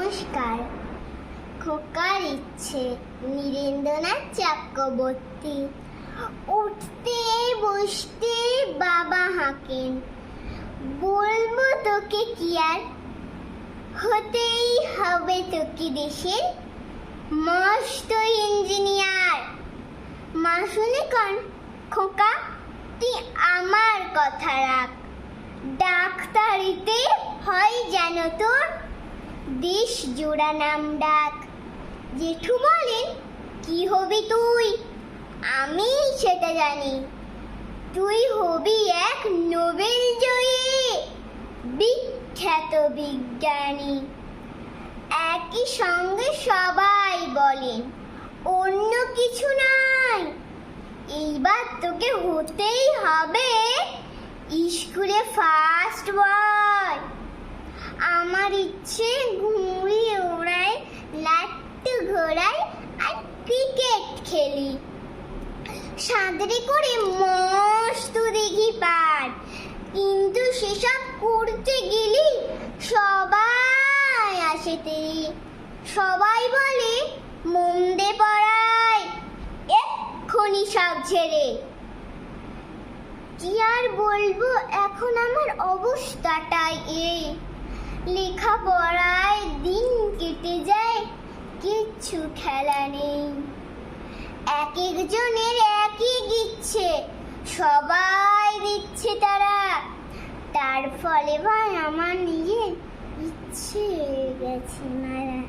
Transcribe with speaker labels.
Speaker 1: নমস্কার। খোকার ইচ্ছে নীরেন্দ্রনাথ চক্রবর্তী। উঠতে বসতে বাবা হাঁকেন, বলবো তোকে কি আর, হতেই হবে তোকে দেশের মস্ত ইঞ্জিনিয়ার। মা শুনে কন, খোকা তুই আমার কথা রাখ, ডাক্তারিতে হয় যেন তোর দেশ জোড়া নাম ডাক। জেঠু বলেন, কি হবি তুই? আমি সেটা জানি, তুই হবি এক নোবেল জয়ী বিখ্যাত বিজ্ঞানী। একই সঙ্গে সবাই বলেন, অন্য কিছু নাই, এইবার তোকে হতেই হবে স্কুলে ফার্স্ট বয়। আমার ইচ্ছে ঘুড়ি ওড়াই, লাট্টু ঘোড়াই আর ক্রিকেট খেলি। সাঁতরে করে মস্ত দেখি পার, কিন্তু সেসব করতে গেলি সবাই আসে তেরে। সবাই বলে মন্দে পড়ায়, এক্ষুনি সব ছেড়ে। কি আর বলবো, এখন আমার অবস্থাটাই এই, লেখাপড়ায় দিন কেটে যায়, কিচ্ছু খেলা নেই। এক একজনের এক এক ইচ্ছে, সবাই দিচ্ছে তারা, তার ফলে ভাই আমার নিজের ইচ্ছে গেছে মারা।